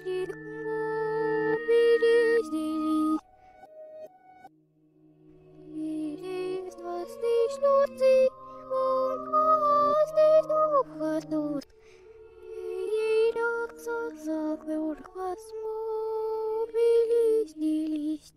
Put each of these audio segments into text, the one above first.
steht mobilis dilis. Dilis, was dich lust sie, und was dich auch was lust. Jeder sagt, was mobilis dilis.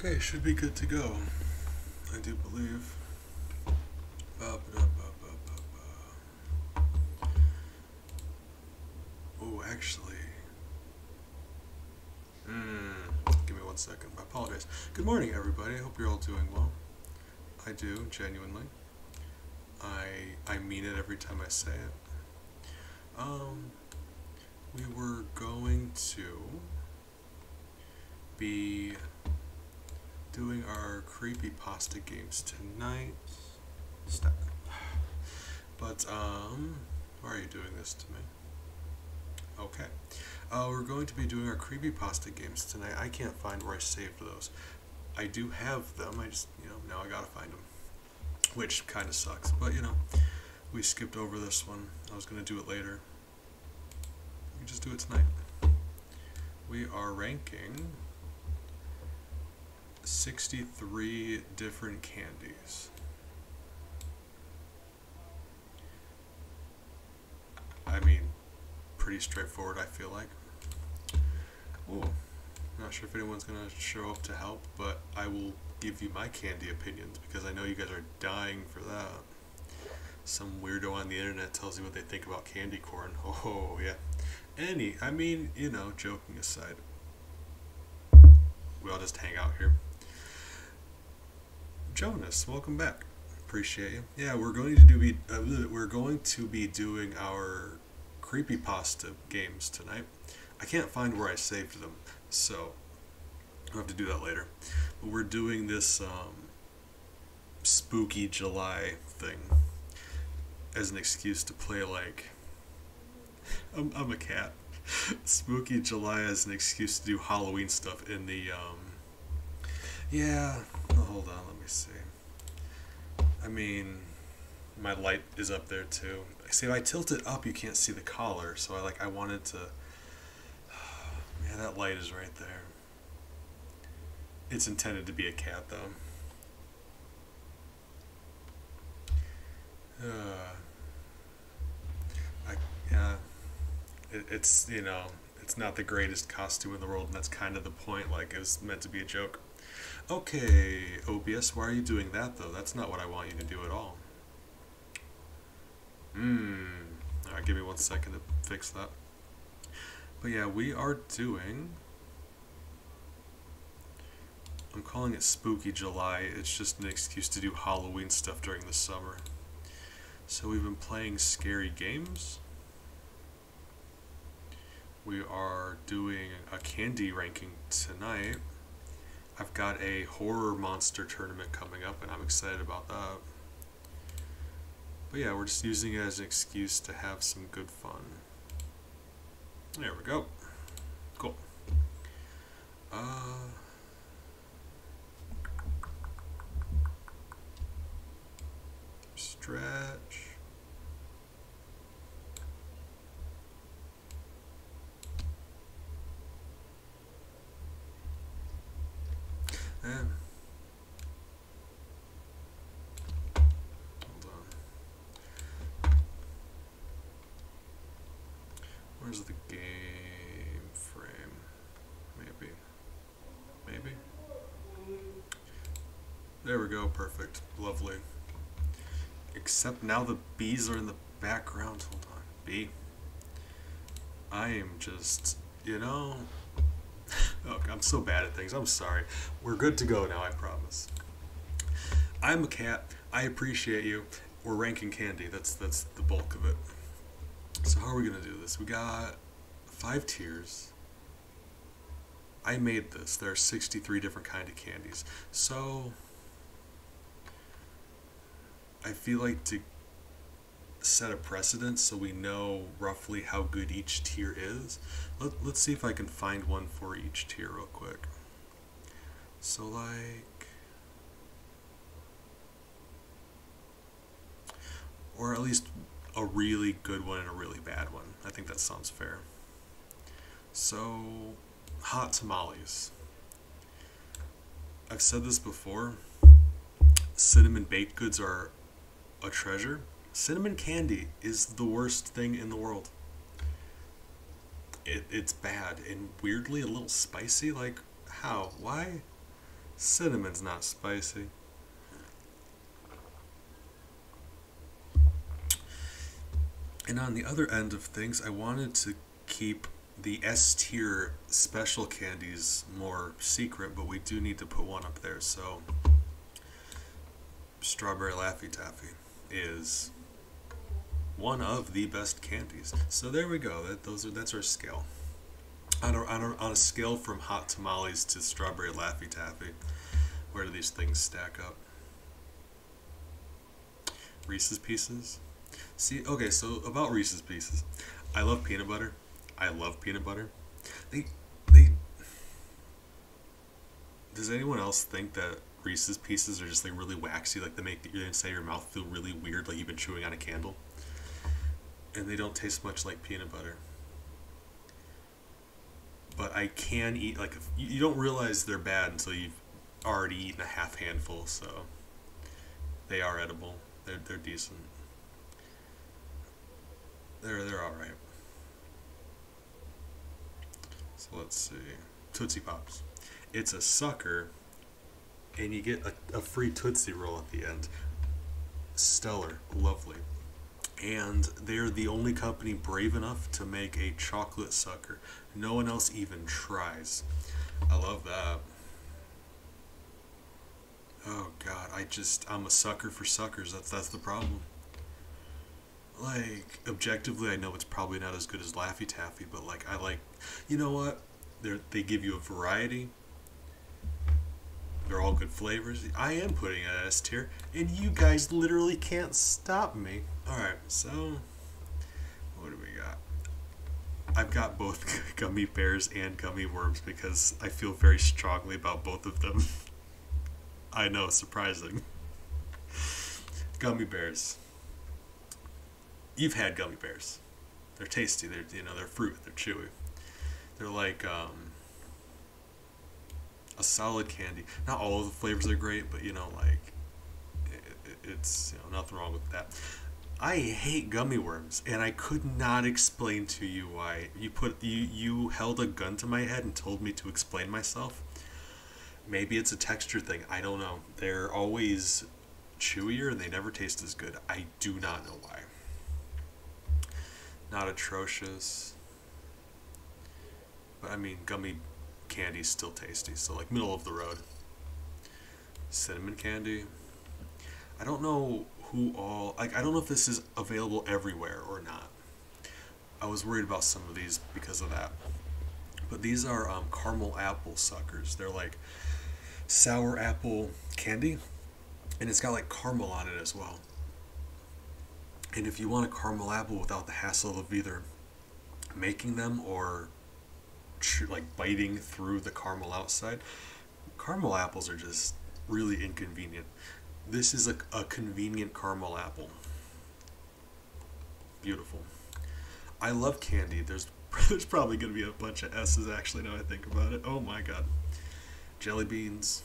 Okay, should be good to go. I do believe. Oh, actually. Give me 1 second. I apologize. Good morning, everybody. I hope you're all doing well. I do, genuinely. I mean it every time I say it. We were going to be doing our creepypasta games tonight. Stop. But, why are you doing this to me? Okay. We're going to be doing our creepypasta games tonight. I can't find where I saved those. I do have them, I just, now I gotta find them. Which kind of sucks, but we skipped over this one. I was gonna do it later. We can just do it tonight. We are ranking 63 different candies. I mean, pretty straightforward, I feel like. Oh, not sure if anyone's gonna show up to help, but I will give you my candy opinions because I know you guys are dying for that. Some weirdo on the internet tells you what they think about candy corn. Oh, yeah. Joking aside. We all just hang out here. Jonas, welcome back. Appreciate you. Yeah, we're going to be doing our creepypasta games tonight. I can't find where I saved them, so I'll have to do that later. But we're doing this spooky July thing as an excuse to play like I'm a cat. Spooky July as an excuse to do Halloween stuff in the hold on, let me see. I mean, my light is up there too. See, if I tilt it up, you can't see the collar, so I wanted to. Yeah, that light is right there. It's intended to be a cat, though. It's not the greatest costume in the world, and that's kind of the point. Like, it was meant to be a joke. Okay, OBS, why are you doing that, though? That's not what I want you to do at all. Alright, give me 1 second to fix that. But yeah, we are doing... I'm calling it Spooky July. It's just an excuse to do Halloween stuff during the summer. So we've been playing scary games. We are doing a candy ranking tonight. I've got a horror monster tournament coming up, and I'm excited about that. But yeah, we're just using it as an excuse to have some good fun. There we go. Cool. Stretch. And hold on. Where's the game frame? Maybe. There we go, perfect. Lovely. Except now the bees are in the background. Hold on. Bee. I am just, oh, I'm so bad at things. I'm sorry. We're good to go now, I promise. I'm a cat. I appreciate you. We're ranking candy. That's the bulk of it. So how are we going to do this? We got 5 tiers. I made this. There are 63 different kind of candies. So I feel like to set a precedent so we know roughly how good each tier is. Let's see if I can find one for each tier real quick. So or at least a really good one and a really bad one. I think that sounds fair. So, hot tamales. I've said this before. Cinnamon baked goods are a treasure. Cinnamon candy is the worst thing in the world. It's bad and weirdly a little spicy. Like, how? Why? Cinnamon's not spicy. And on the other end of things, I wanted to keep the S tier special candies more secret, but we do need to put one up there. So Strawberry Laffy Taffy is one of the best candies. So there we go. That's our scale. On a scale from hot tamales to strawberry Laffy Taffy, where do these things stack up? Reese's Pieces. See, okay, so about Reese's Pieces, I love peanut butter. I love peanut butter. They. Does anyone else think that Reese's Pieces are just like really waxy, like they make the inside of your mouth feel really weird, like you've been chewing on a candle? And they don't taste much like peanut butter. But I can eat, like, you don't realize they're bad until you've already eaten a half handful, so they are edible. They're decent. They're alright. So let's see. Tootsie Pops. It's a sucker, and you get a free Tootsie Roll at the end. Stellar. Lovely. And they're the only company brave enough to make a chocolate sucker. No one else even tries. I love that. Oh god, I'm a sucker for suckers. That's the problem. Like, objectively, I know it's probably not as good as Laffy Taffy, but like, you know what? They give you a variety. They're all good flavors. I am putting it at S tier, and you guys literally can't stop me. Alright, so what do we got? I've got both gummy bears and gummy worms because I feel very strongly about both of them. I know, surprising. Gummy bears. You've had gummy bears. They're tasty. They're fruit. They're chewy. They're like a solid candy. Not all of the flavors are great, but like it's nothing wrong with that. I hate gummy worms, and I could not explain to you why. You held a gun to my head and told me to explain myself. Maybe it's a texture thing. I don't know. They're always chewier and they never taste as good. I do not know why. Not atrocious. But I mean, gummy candy's still tasty, so like middle of the road. Cinnamon candy. I don't know I don't know if this is available everywhere or not. I was worried about some of these because of that. But these are caramel apple suckers. They're like sour apple candy, and it's got like caramel on it as well. And if you want a caramel apple without the hassle of either making them or like biting through the caramel outside, caramel apples are just really inconvenient. This is a convenient caramel apple. Beautiful. I love candy. There's probably going to be a bunch of S's actually now I think about it. Oh my god. Jelly beans.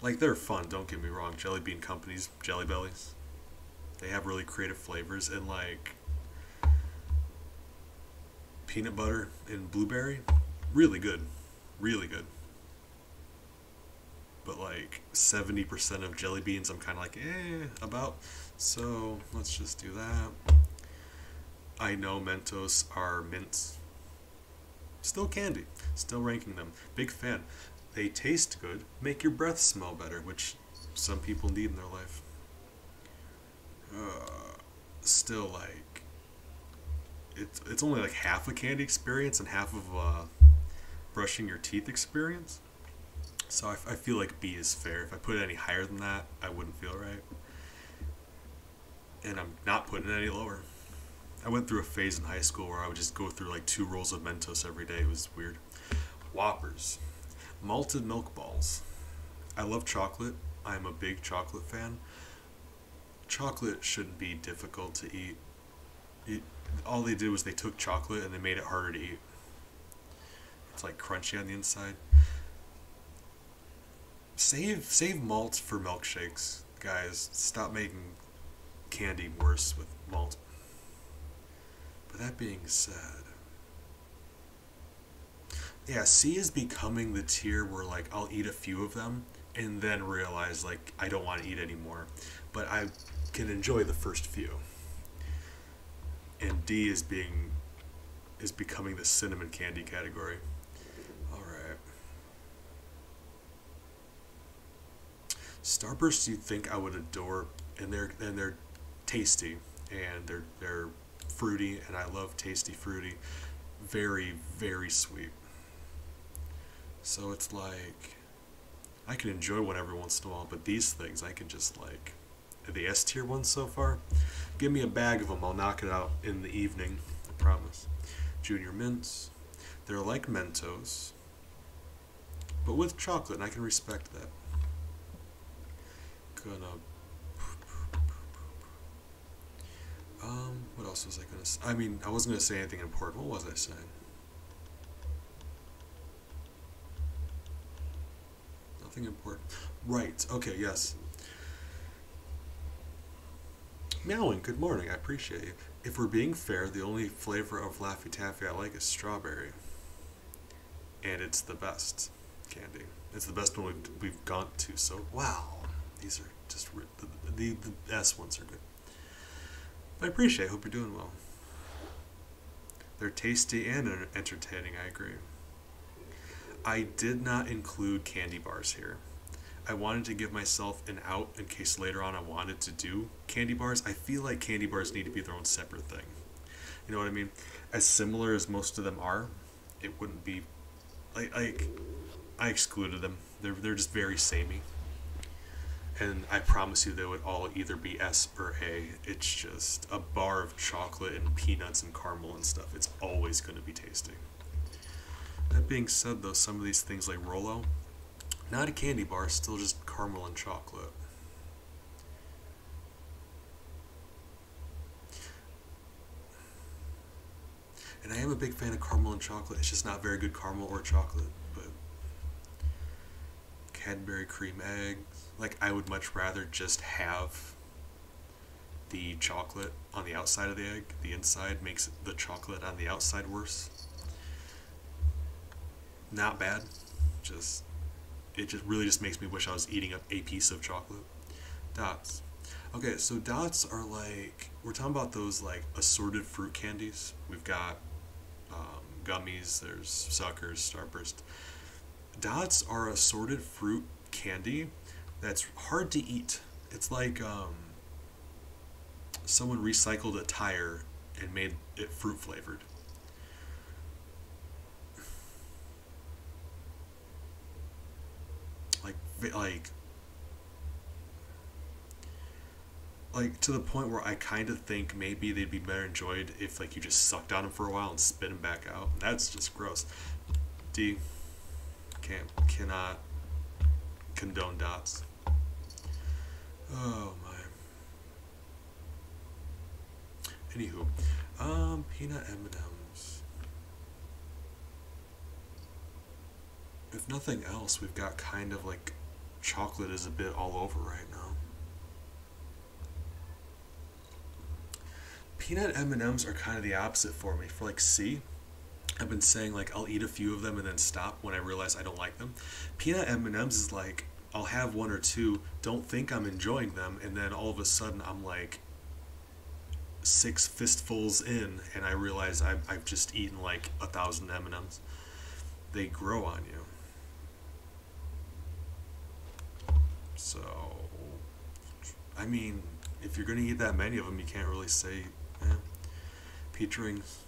Like, they're fun, don't get me wrong. Jelly bean companies, Jelly Bellies. They have really creative flavors, and like peanut butter and blueberry, really good. Really good. But like 70% of jelly beans I'm kind of like about, so let's just do that. I know Mentos are mints, still candy, still ranking them, big fan. They taste good, make your breath smell better, which some people need in their life. Still like it's only like half a candy experience and half of brushing your teeth experience. So I feel like B is fair. If I put it any higher than that, I wouldn't feel right. And I'm not putting it any lower. I went through a phase in high school where I would just go through like 2 rolls of Mentos every day. It was weird. Whoppers. Malted milk balls. I love chocolate. I'm a big chocolate fan. Chocolate shouldn't be difficult to eat. All they did was they took chocolate and they made it harder to eat. It's like crunchy on the inside. Save malt for milkshakes, guys. Stop making candy worse with malt. But that being said, Yeah, C is becoming the tier where like I'll eat a few of them and then realize like I don't want to eat anymore. But I can enjoy the first few. And D is becoming the cinnamon candy category. Alright. Starbursts you'd think I would adore, and they're tasty, and they're fruity, and I love tasty fruity. Very, very sweet. So it's like I can enjoy one every once in a while, but these things I can just like the S tier ones so far. Give me a bag of them, I'll knock it out in the evening, I promise. Junior mints, they're like Mentos, but with chocolate, and I can respect that. What else was I gonna say? I mean, I wasn't gonna say anything important. What was I saying? Nothing important. Right, okay, yes. Meowing, good morning, I appreciate you. If we're being fair, the only flavor of Laffy Taffy I like is strawberry. And it's the best candy. It's the best one we've gone to, so wow. These are just, the S ones are good. But I appreciate it, hope you're doing well. They're tasty and entertaining, I agree. I did not include candy bars here. I wanted to give myself an out in case later on I wanted to do candy bars. I feel like candy bars need to be their own separate thing. You know what I mean? As similar as most of them are, it wouldn't be like I excluded them. They're just very samey. And I promise you they would all either be S or A. It's just a bar of chocolate and peanuts and caramel and stuff. It's always going to be tasty. That being said though, some of these things like Rolo, not a candy bar, still just caramel and chocolate. And I am a big fan of caramel and chocolate. It's just not very good caramel or chocolate. But Cadbury cream eggs. Like, I would much rather just have the chocolate on the outside of the egg. The inside makes the chocolate on the outside worse. Not bad. It just really just makes me wish I was eating a piece of chocolate. Dots. Okay, so dots are like, we're talking about those like assorted fruit candies. We've got gummies, there's suckers, starburst. Dots are assorted fruit candy that's hard to eat. It's like someone recycled a tire and made it fruit flavored. Like to the point where I kind of think maybe they'd be better enjoyed if like you just sucked on them for a while and spit them back out. That's just gross. D. Cannot condone dots. Oh my. Anywho, peanut M&Ms. If nothing else, we've got kind of like chocolate is a bit all over right now. Peanut M&Ms are kind of the opposite for me. For like C, I've been saying like I'll eat a few of them and then stop when I realize I don't like them. Peanut M&Ms is like I'll have one or two, don't think I'm enjoying them, and then all of a sudden I'm like 6 fistfuls in and I realize I've just eaten like 1,000 M&Ms. They grow on you. So, I mean, if you're going to eat that many of them, you can't really say, Peach rings.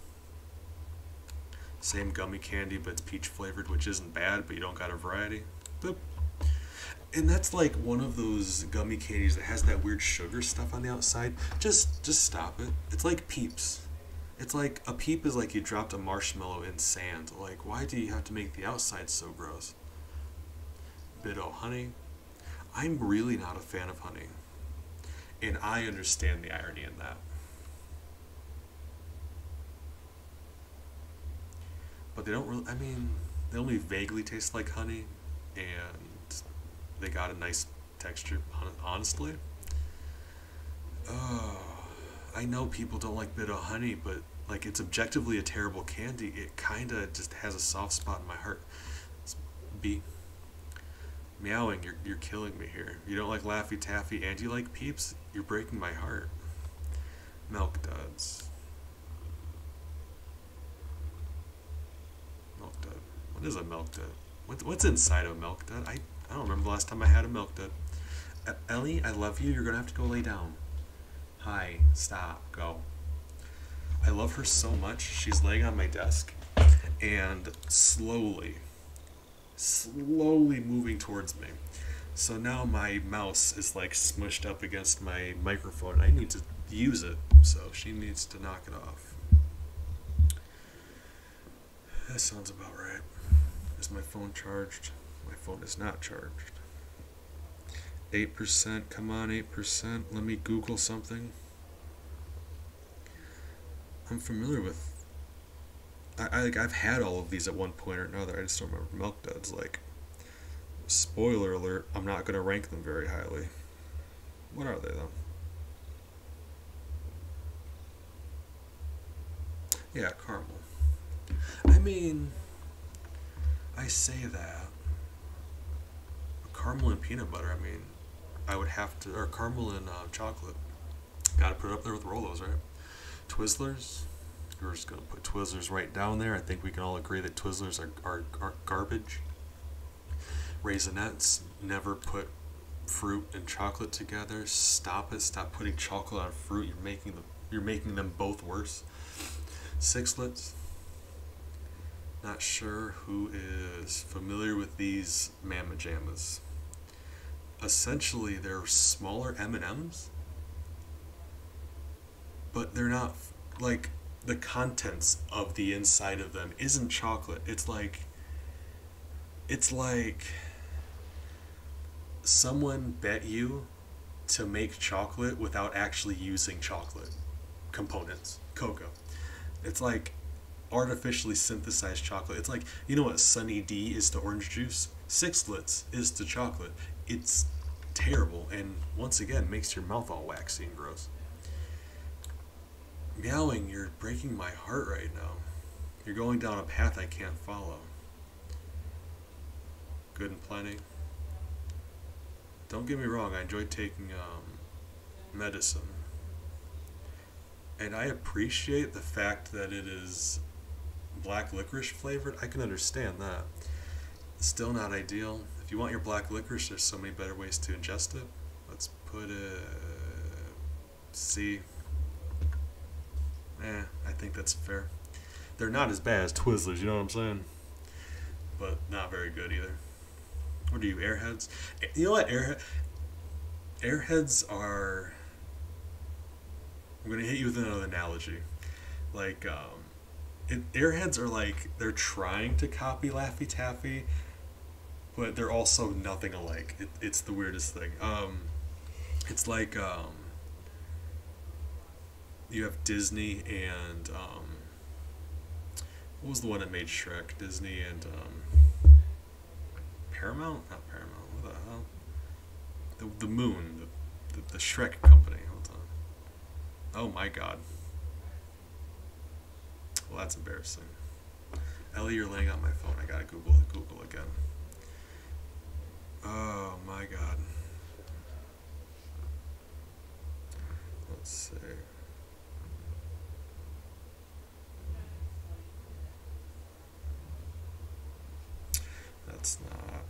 Same gummy candy, but it's peach flavored, which isn't bad, but you don't got a variety. Boop. And that's like one of those gummy candies that has that weird sugar stuff on the outside. Just stop it. It's like Peeps. It's like, a Peep is like you dropped a marshmallow in sand. Like, why do you have to make the outside so gross? Bit of honey. I'm really not a fan of honey. And I understand the irony in that. But they don't really, I mean, they only vaguely taste like honey, and they got a nice texture, honestly. I know people don't like bit of honey, but like it's objectively a terrible candy, it kind of just has a soft spot in my heart. It's B. Meowing, you're killing me here. You don't like Laffy Taffy and you like Peeps? You're breaking my heart. Milk Duds. Milk Dud. What is a Milk Dud? What's inside of a Milk Dud? I don't remember the last time I had a Milk Dud. Ellie, I love you. You're going to have to go lay down. Hi. Stop. Go. I love her so much. She's laying on my desk and slowly moving towards me. So now my mouse is like smushed up against my microphone. I need to use it, so she needs to knock it off. That sounds about right. Is my phone charged? My phone is not charged. 8%, come on, 8%. Let me Google something. I'm familiar with... I've had all of these at one point or another. I just don't remember Milk Duds. Like, spoiler alert, I'm not going to rank them very highly. What are they, though? Yeah, caramel. I mean, I say that. But caramel and peanut butter, I mean, I would have to... Or caramel and chocolate. Gotta put it up there with Rolos, right? Twizzlers. We're just going to put Twizzlers right down there. I think we can all agree that Twizzlers are garbage. Raisinets, never put fruit and chocolate together. Stop it. Stop putting chocolate on fruit. You're making them both worse. Sixlets. Not sure who is familiar with these Mamma Jammas. Essentially, they're smaller M&Ms, but they're not like... The contents of the inside of them isn't chocolate. It's like someone bet you to make chocolate without actually using chocolate components. Cocoa. It's like artificially synthesized chocolate. It's like, you know what Sunny D is to orange juice? Sixlets is to chocolate. It's terrible, and once again makes your mouth all waxy and gross. Meowing, you're breaking my heart right now. You're going down a path I can't follow. Good and plenty. Don't get me wrong, I enjoy taking medicine. And I appreciate the fact that it is black licorice flavored. I can understand that. Still not ideal. If you want your black licorice, there's so many better ways to ingest it. Let's put it... C. I think that's fair. They're not as bad as Twizzlers, you know what I'm saying? But not very good either. What are you, Airheads? You know what, Airheads are... I'm going to hit you with another analogy. Like, Airheads are like, they're trying to copy Laffy Taffy, but they're also nothing alike. It's the weirdest thing. It's like, you have Disney and what was the one that made Shrek? Disney and Paramount? Not Paramount. What the hell? The Moon, the Shrek company. Hold on. Oh my God. Well, that's embarrassing. Ellie, you're laying on my phone. I gotta Google again. Oh my God. Let's see. That's not.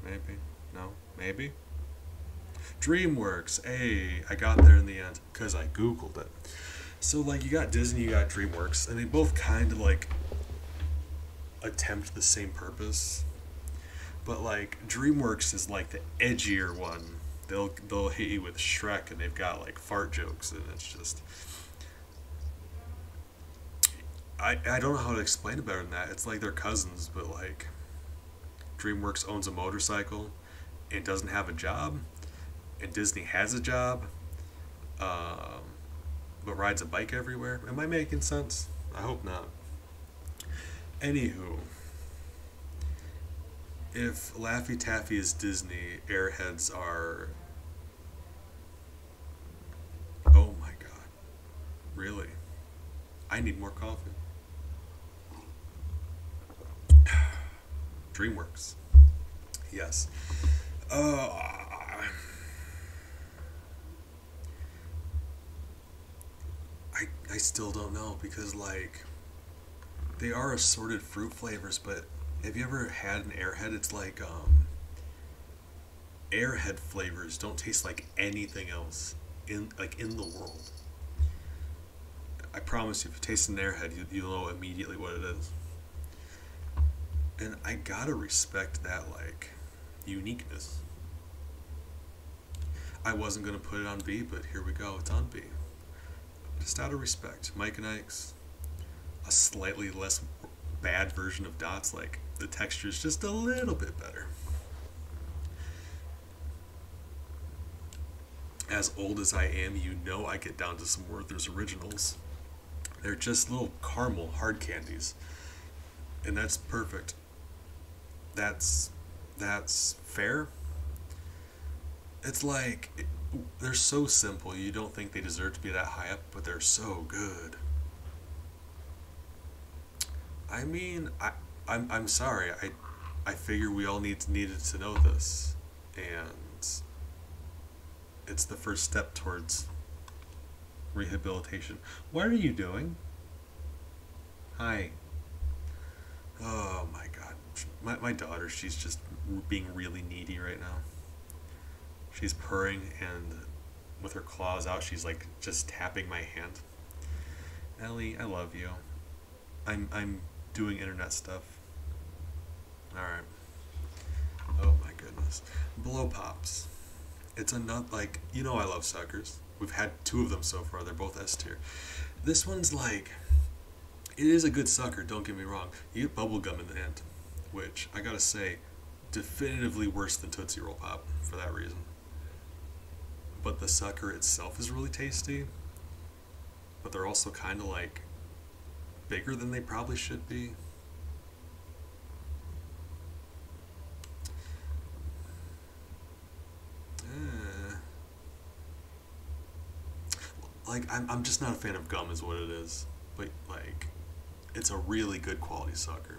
Maybe. No. Maybe. DreamWorks. Hey, I got there in the end because I Googled it. So, like, you got Disney, you got DreamWorks, and they both kind of, like, attempt the same purpose. But, like, DreamWorks is, like, the edgier one. They'll hit you with Shrek, and they've got, like, fart jokes, and it's just... I don't know how to explain it better than that. It's like they're cousins, but, like, DreamWorks owns a motorcycle and doesn't have a job, and Disney has a job, but rides a bike everywhere. Am I making sense? I hope not. Anywho, if Laffy Taffy is Disney, Airheads are Really? I need more coffee. DreamWorks. Yes. I still don't know because like they are assorted fruit flavors, but have you ever had an Airhead? It's like Airhead flavors don't taste like anything else in the world. I promise you, if you taste an Airhead, you'll know immediately what it is. And I gotta respect that like uniqueness. I wasn't gonna put it on B, but here we go. It's on B. Just out of respect, Mike and Ike's, a slightly less bad version of Dots. Like the texture is just a little bit better. As old as I am, you know I get down to some Werther's Originals. They're just little caramel hard candies, and that's perfect. That's fair. It's like they're so simple. You don't think they deserve to be that high up, but they're so good. I mean, I'm sorry. I figure we all needed to know this, and it's the first step towards rehabilitation. What are you doing? Hi. Oh my god. My daughter, she's just being really needy right now. She's purring and with her claws out, she's like just tapping my hand. Ellie, I love you. I'm doing internet stuff. Alright. Oh my goodness. Blow pops. It's another, like, you know I love suckers. We've had 2 of them so far. They're both S tier. This one's like, it is a good sucker, don't get me wrong. You get bubblegum in the end, which, I gotta say, definitively worse than Tootsie Roll Pop for that reason. But the sucker itself is really tasty, but they're also kind of like bigger than they probably should be. Like, I'm just not a fan of gum is what it is, but like it's a really good quality sucker.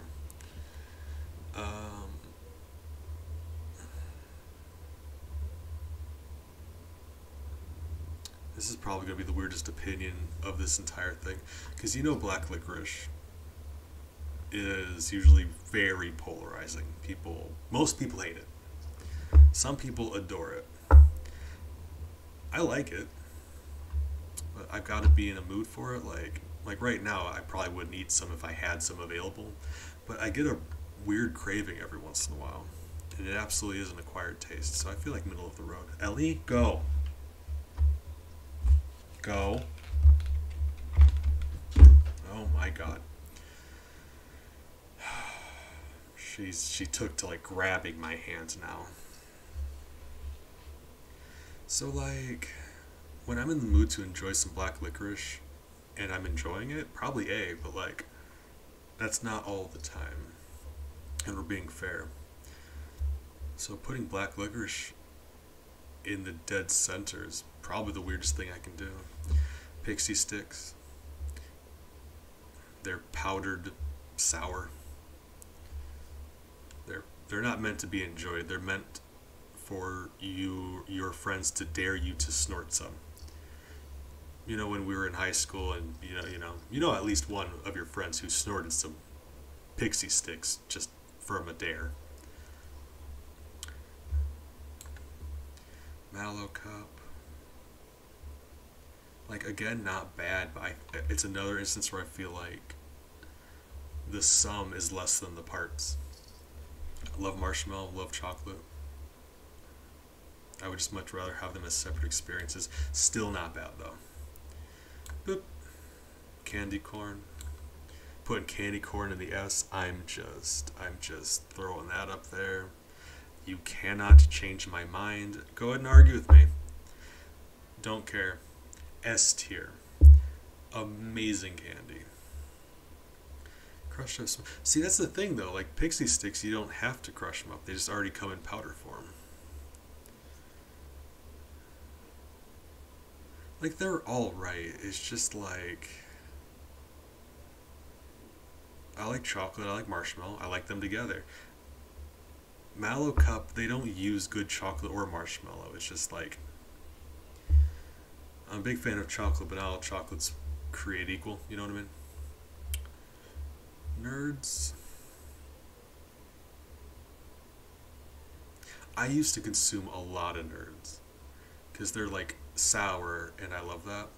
This is probably going to be the weirdest opinion of this entire thing, because you know black licorice is usually very polarizing. Most people hate it. Some people adore it. I like it, but I've got to be in a mood for it. Like right now, I probably wouldn't eat some if I had some available, but I get a weird craving every once in a while, and it absolutely is an acquired taste, so I feel like middle of the road. Ellie, go. Go. Oh my god. She took to like grabbing my hands now. So like, when I'm in the mood to enjoy some black licorice, and I'm enjoying it, probably A, but like, that's not all the time. And we're being fair. So putting black licorice in the dead center is probably the weirdest thing I can do. Pixie sticks. They're powdered sour. They're not meant to be enjoyed. They're meant for your friends to dare you to snort some. You know, when we were in high school, and you know at least one of your friends who snorted some pixie sticks just from a dare. Mallow cup. Like, again, not bad, but it's another instance where I feel like the sum is less than the parts. I love marshmallow, love chocolate. I would just much rather have them as separate experiences. Still not bad, though. Boop. Candy corn. Putting candy corn in the S, I'm just throwing that up there. You cannot change my mind. Go ahead and argue with me. Don't care. S tier. Amazing candy. Crushed up. See, that's the thing though. Like pixie sticks, you don't have to crush them up. They just already come in powder form. Like, they're alright. It's just like, I like chocolate, I like marshmallow, I like them together. Mallow Cup, they don't use good chocolate or marshmallow. It's just like, I'm a big fan of chocolate, but not all chocolates create equal, you know what I mean? Nerds. I used to consume a lot of Nerds because they're like sour and I love that.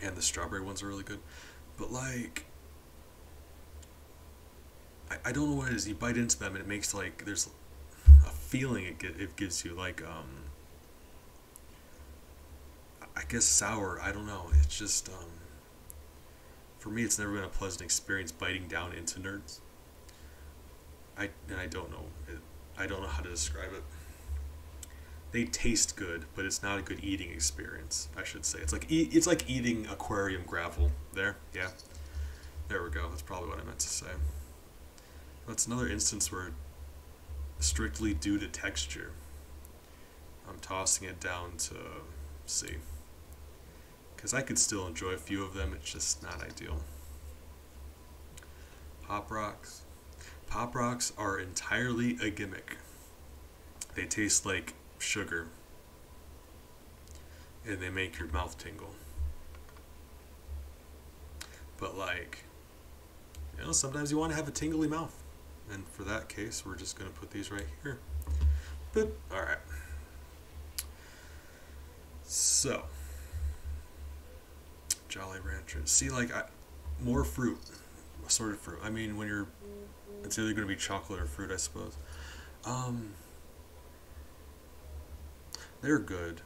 And the strawberry ones are really good. But like, I don't know what it is. You bite into them and it makes like, there's a feeling it gives you. Like, I guess sour, I don't know. It's just, for me, it's never been a pleasant experience biting down into Nerds. I don't know. I don't know how to describe it. They taste good, but it's not a good eating experience, I should say. It's like eating aquarium gravel. There, yeah. There we go. That's probably what I meant to say. That's another instance where strictly due to texture, I'm tossing it down to C. Because I could still enjoy a few of them, it's just not ideal. Pop Rocks. Pop Rocks are entirely a gimmick. They taste like sugar. And they make your mouth tingle. But like, you know, sometimes you want to have a tingly mouth. And for that case, we're just going to put these right here. Boop. Alright. So, Jolly Ranchers. See, like, more fruit. Assorted fruit. I mean, when you're, it's either going to be chocolate or fruit, I suppose. They're good.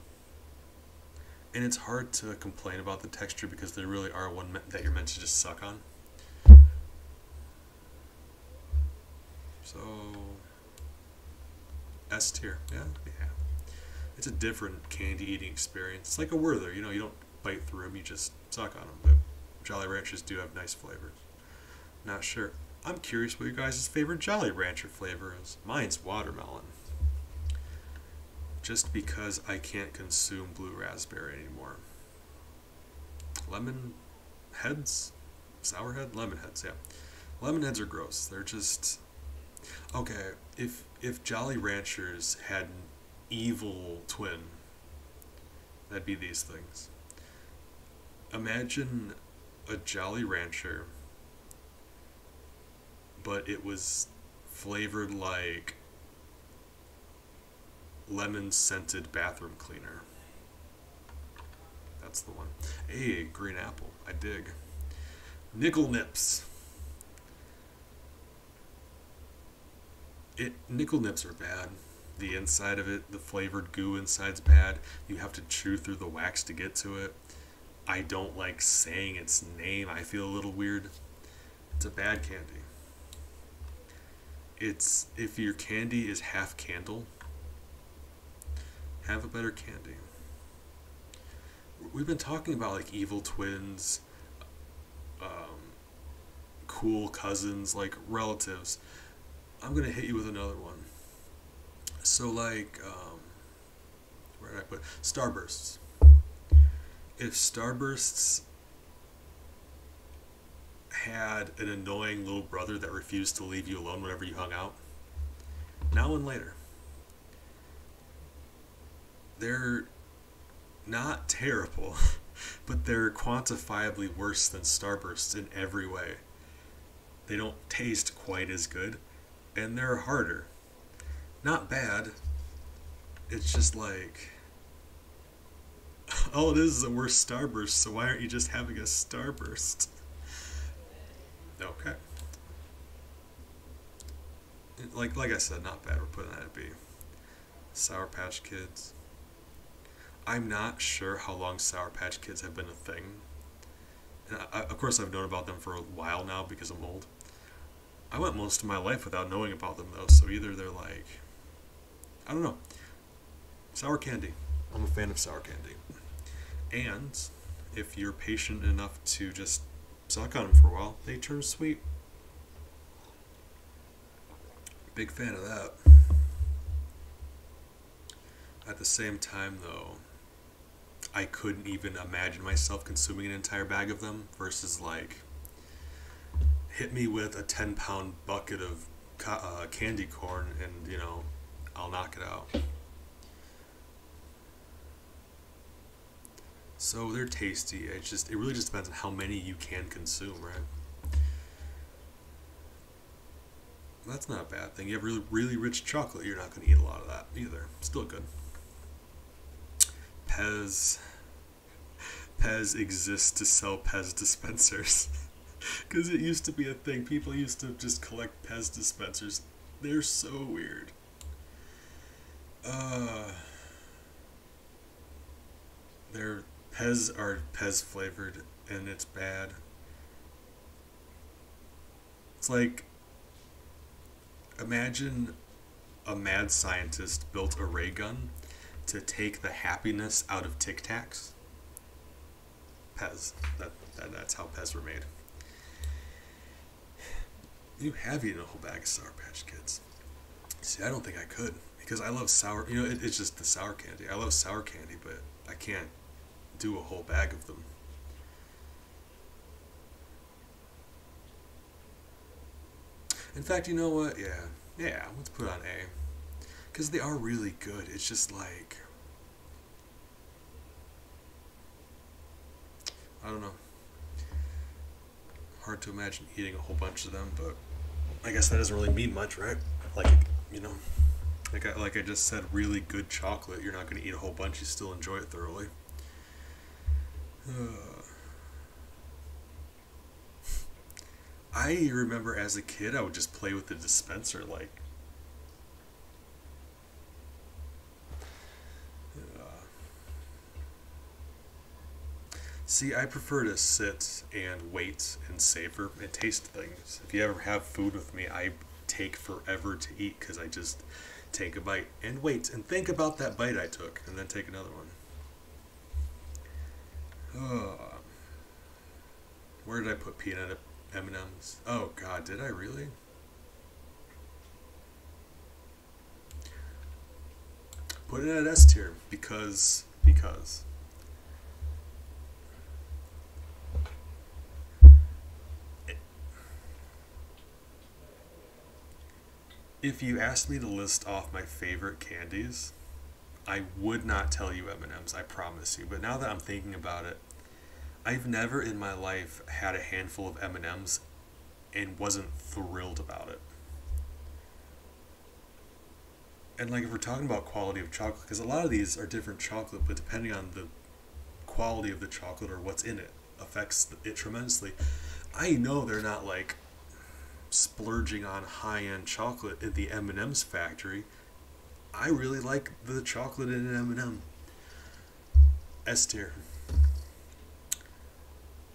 And it's hard to complain about the texture because they really are one that you're meant to just suck on. So, S tier, yeah. It's a different candy eating experience. It's like a Werther, you know, you don't bite through them, you just suck on them. But Jolly Ranchers do have nice flavors. Not sure. I'm curious what your guys' favorite Jolly Rancher flavor is. Mine's watermelon. Just because I can't consume blue raspberry anymore. Lemon heads? Sour head? Lemon heads, yeah. Lemon heads are gross. They're just... Okay, if Jolly Ranchers had an evil twin, that'd be these things. Imagine a Jolly Rancher, but it was flavored like lemon scented bathroom cleaner. That's the one. Hey, green apple. I dig. Nickel Nips. Nickel Nips are bad. The inside of it, the flavored goo inside's bad. You have to chew through the wax to get to it. I don't like saying its name. I feel a little weird. It's a bad candy. It's, if your candy is half candle, have a better candy. We've been talking about like evil twins, cool cousins, like relatives. I'm gonna hit you with another one. So like, where did I put Starbursts? If Starbursts had an annoying little brother that refused to leave you alone whenever you hung out, now and later, they're not terrible, but they're quantifiably worse than Starbursts in every way. They don't taste quite as good, and they're harder. Not bad. It's just like, all it is a worse Starburst, so why aren't you just having a Starburst? Okay. Like I said, not bad. We're putting that at B. Sour Patch Kids. I'm not sure how long Sour Patch Kids have been a thing. And of course, I've known about them for a while now because I'm old. I went most of my life without knowing about them, though, so either they're like... I don't know. Sour candy. I'm a fan of sour candy. And if you're patient enough to just suck on them for a while, they turn sweet. Big fan of that. At the same time, though, I couldn't even imagine myself consuming an entire bag of them, versus like hit me with a 10-pound bucket of candy corn and, you know, I'll knock it out. So they're tasty. It really just depends on how many you can consume, right? That's not a bad thing. You have really, really rich chocolate, you're not going to eat a lot of that either. Still good. Pez exists to sell Pez dispensers. Because it used to be a thing. People used to just collect Pez dispensers. They're so weird. Their Pez are Pez flavored, and it's bad. It's like, imagine a mad scientist built a ray gun to take the happiness out of Tic Tacs. Pez. That's how Pez were made. You have eaten a whole bag of Sour Patch Kids. See, I don't think I could, because I love sour, you know, it's just the sour candy. I love sour candy, but I can't do a whole bag of them. In fact, you know what? Yeah, let's put on A. Because they are really good. It's just like, I don't know. Hard to imagine eating a whole bunch of them, but I guess that doesn't really mean much, right? Like, you know, like I just said, really good chocolate. You're not going to eat a whole bunch. You still enjoy it thoroughly. I remember as a kid, I would just play with the dispenser, like, see, I prefer to sit and wait and savor and taste things. If you ever have food with me, I take forever to eat because I just take a bite and wait and think about that bite I took and then take another one. Where did I put peanut M&Ms? Oh God, did I really? Put it at S tier because. If you asked me to list off my favorite candies, I would not tell you M&Ms, I promise you. But now that I'm thinking about it, I've never in my life had a handful of M&Ms and wasn't thrilled about it. And like, if we're talking about quality of chocolate, because a lot of these are different chocolate, but depending on the quality of the chocolate or what's in it affects it tremendously. I know they're not like splurging on high-end chocolate at the M&M's factory. I really like the chocolate in an M&M. S tier.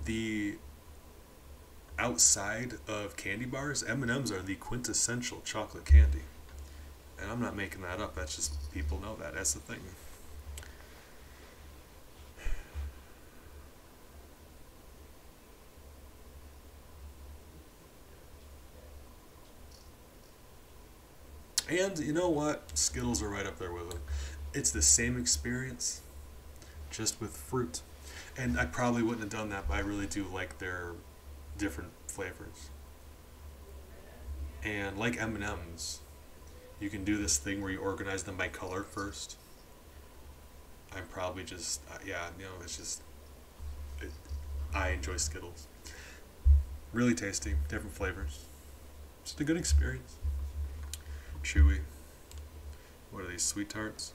The outside of candy bars, M&M's are the quintessential chocolate candy. And I'm not making that up, that's just, people know that, that's the thing. And you know what? Skittles are right up there with them. It's the same experience, just with fruit. And I probably wouldn't have done that, but I really do like their different flavors. And like M&M's, you can do this thing where you organize them by color first. I'm probably just, yeah, you know, it's just, I enjoy Skittles. Really tasty, different flavors. Just a good experience. Chewy. What are these, sweet tarts?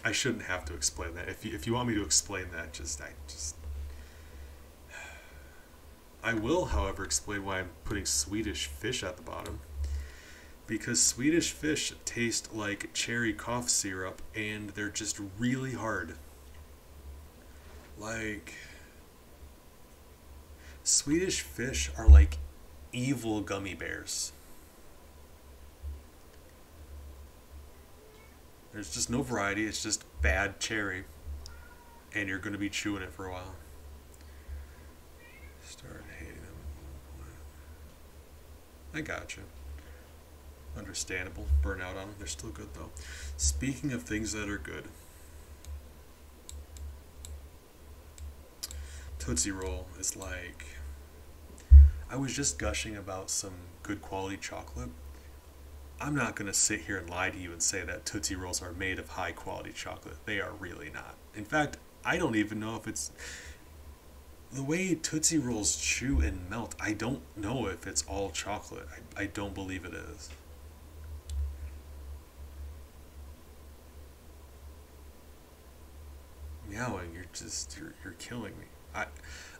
I shouldn't have to explain that. If you want me to explain that, I will, however, explain why I'm putting Swedish Fish at the bottom. Because Swedish Fish taste like cherry cough syrup, and they're just really hard. Like, Swedish Fish are like evil gummy bears. There's just no variety, it's just bad cherry. And you're going to be chewing it for a while. Started hating them. I gotcha. Understandable. Burn out on them. They're still good though. Speaking of things that are good, Tootsie Roll is like, I was just gushing about some good quality chocolate. I'm not going to sit here and lie to you and say that Tootsie Rolls are made of high quality chocolate. They are really not. In fact, I don't even know if it's the way Tootsie Rolls chew and melt. I don't know if it's all chocolate. I don't believe it is. Meowing, you're killing me.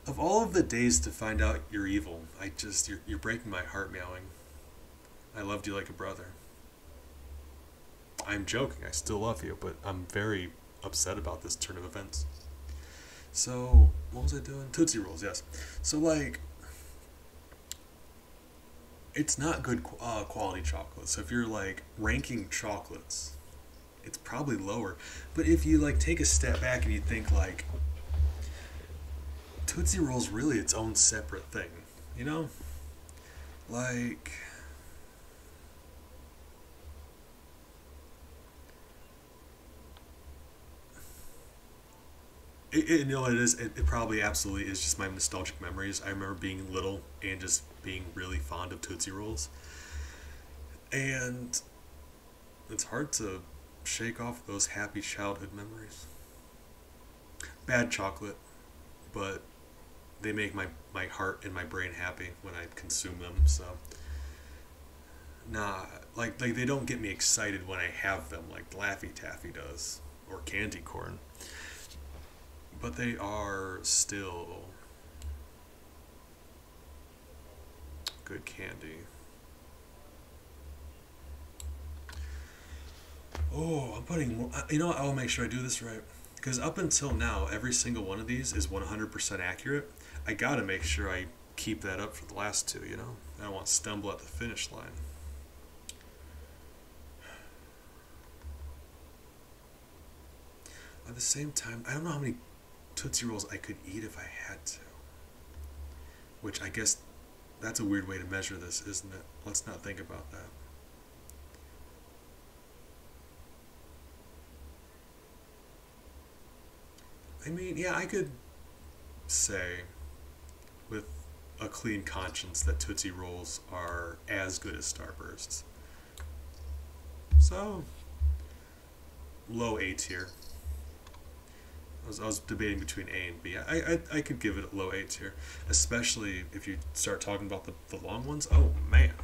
Of all of the days to find out you're evil, you're breaking my heart, Meowing. I loved you like a brother. I'm joking, I still love you, but I'm very upset about this turn of events. So, what was I doing? Tootsie Rolls, yes. So, like, it's not good quality chocolate. So if you're, like, ranking chocolates, it's probably lower. But if you, like, take a step back and you think, like, Tootsie Roll's really its own separate thing, you know? Like, you know what it is? It probably absolutely is just my nostalgic memories. I remember being little and just being really fond of Tootsie Rolls. And it's hard to shake off those happy childhood memories. Bad chocolate, but they make my heart and my brain happy when I consume them, so. Nah, like they don't get me excited when I have them like Laffy Taffy does, or candy corn. But they are still good candy. Oh, I'm putting more. You know what? I'll make sure I do this right. Because up until now, every single one of these is 100% accurate. I gotta make sure I keep that up for the last two, you know? I don't want to stumble at the finish line. At the same time, I don't know how many Tootsie Rolls I could eat if I had to. Which I guess that's a weird way to measure this, isn't it? Let's not think about that. I mean, yeah, I could say with a clean conscience that Tootsie Rolls are as good as Starbursts. So, low A tier. I was debating between A and B. I could give it a low A tier, especially if you start talking about the long ones. Oh man,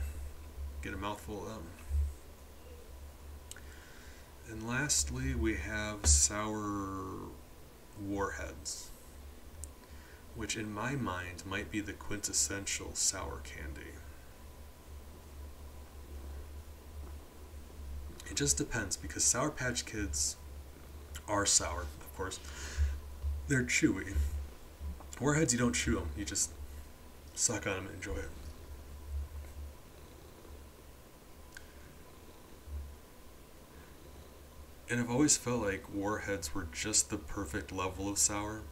get a mouthful of them. And lastly, we have Sour Warheads, which in my mind might be the quintessential sour candy. It just depends, because Sour Patch Kids are sour, of course. They're chewy. Warheads, you don't chew them, you just suck on them and enjoy it. And I've always felt like Warheads were just the perfect level of sour,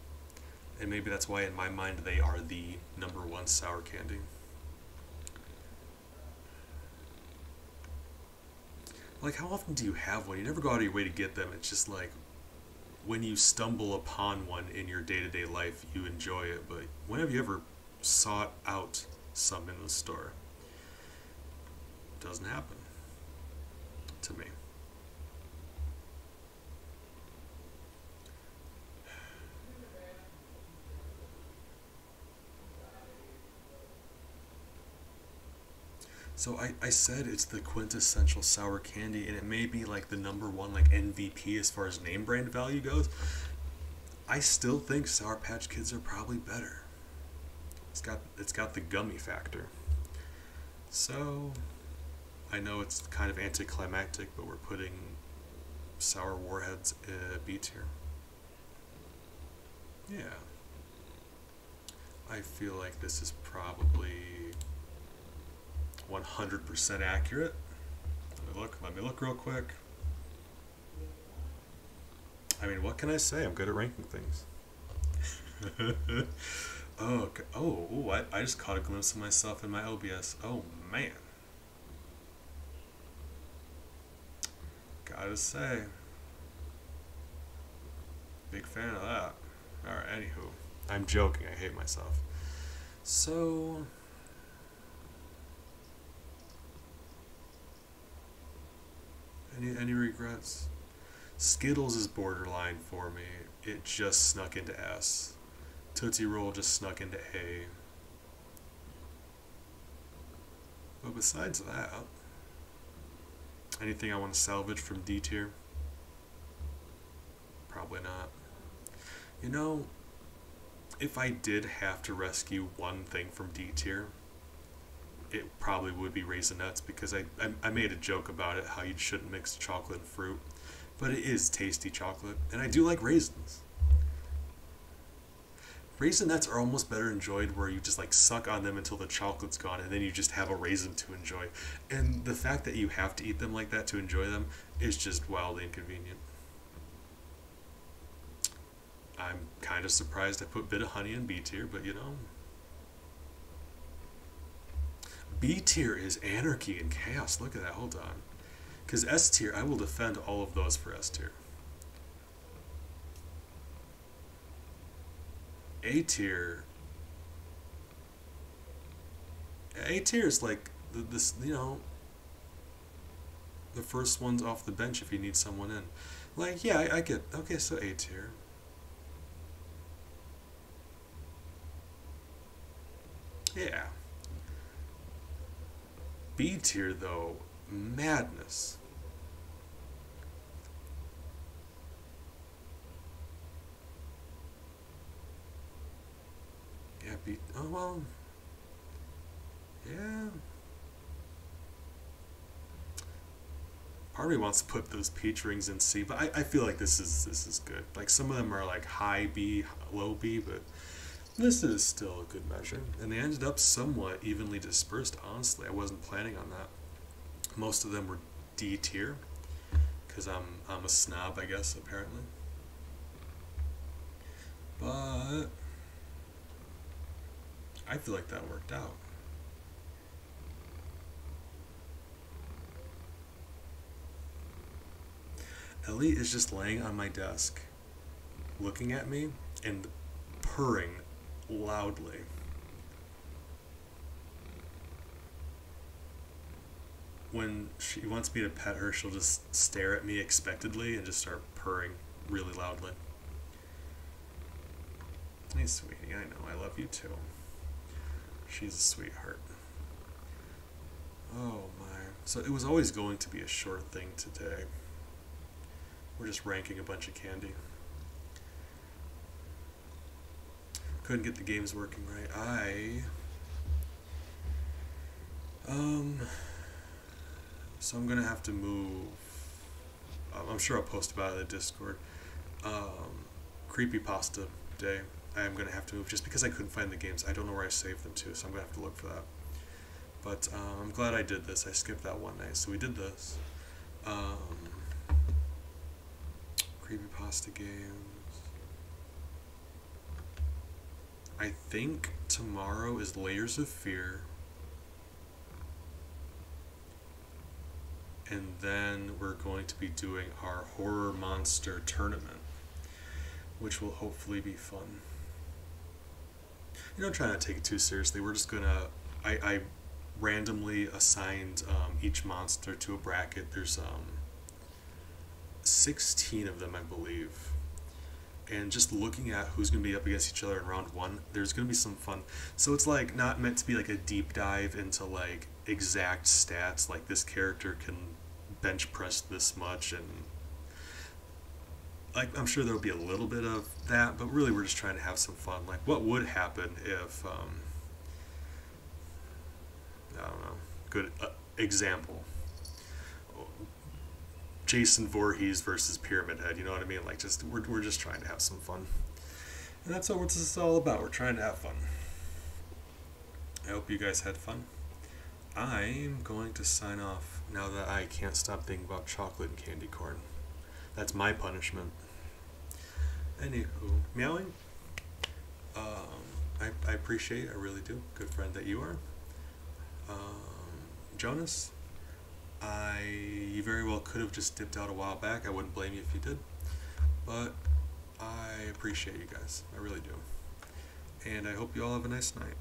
and maybe that's why in my mind they are the #1 sour candy. Like, how often do you have one? You never go out of your way to get them. It's just like, when you stumble upon one in your day-to-day life, you enjoy it, but when have you ever sought out some in the store? It doesn't happen to me. So I said it's the quintessential sour candy, and it may be like the #1 like MVP as far as name brand value goes. I still think Sour Patch Kids are probably better. It's got the gummy factor. So I know it's kind of anticlimactic, but we're putting Sour Warheads B tier. Yeah. I feel like this is probably 100% accurate. Let me look real quick. I mean, what can I say? I'm good at ranking things. Oh, I just caught a glimpse of myself in my OBS. Oh man. Gotta say, big fan of that. Alright, anywho. I'm joking, I hate myself. So, any regrets? Skittles is borderline for me. It just snuck into S. Tootsie Roll just snuck into A. But besides that, anything I want to salvage from D tier? Probably not. You know, if I did have to rescue one thing from D tier, it probably would be Raisinets, because I made a joke about it, how you shouldn't mix chocolate and fruit. But it is tasty chocolate, and I do like raisins. Raisinets are almost better enjoyed where you just like suck on them until the chocolate's gone, and then you just have a raisin to enjoy. And the fact that you have to eat them like that to enjoy them is just wildly inconvenient. I'm kind of surprised I put a bit of honey in B tier, but you know. B tier is anarchy and chaos. Look at that, hold on. Because S tier, I will defend all of those for S tier. A tier is like this, you know, the first ones off the bench if you need someone in. Like, yeah, I get, okay, so A tier. Yeah. B tier though, madness. Yeah, B, oh well, yeah. Part of me wants to put those peach rings in C, but I feel like this is good. Like some of them are like high B, low B, but this is still a good measure. And they ended up somewhat evenly dispersed, honestly. I wasn't planning on that. Most of them were D tier, because I'm a snob, I guess, apparently. But I feel like that worked out. Ellie is just laying on my desk, looking at me and purring loudly. When she wants me to pet her, she'll just stare at me expectedly and just start purring really loudly. Hey, sweetie, I know, I love you too. She's a sweetheart. Oh my. So it was always going to be a short thing today. We're just ranking a bunch of candy. Couldn't get the games working right. So I'm gonna have to move. I'm sure I'll post about it in the Discord. Creepypasta day. I am gonna have to move just because I couldn't find the games. I don't know where I saved them to, so I'm gonna have to look for that. But I'm glad I did this. I skipped that one night, so we did this. Creepypasta games. I think tomorrow is Layers of Fear. And then we're going to be doing our horror monster tournament, which will hopefully be fun. You know, try not to take it too seriously. We're just gonna, I randomly assigned each monster to a bracket. There's 16 of them, I believe. And just looking at who's going to be up against each other in round one, there's going to be some fun. So it's like not meant to be like a deep dive into like exact stats, like this character can bench press this much, and like I'm sure there'll be a little bit of that, but really we're just trying to have some fun. Like what would happen if I don't know, good example, Jason Voorhees versus Pyramid Head, you know what I mean? Like just we're just trying to have some fun. And that's what this is all about. We're trying to have fun. I hope you guys had fun. I'm going to sign off now that I can't stop thinking about chocolate and candy corn. That's my punishment. Anywho, meowing. I appreciate it, I really do. Good friend that you are. Jonas, You very well could have just dipped out a while back. I wouldn't blame you if you did. But I appreciate you guys. I really do. And I hope you all have a nice night.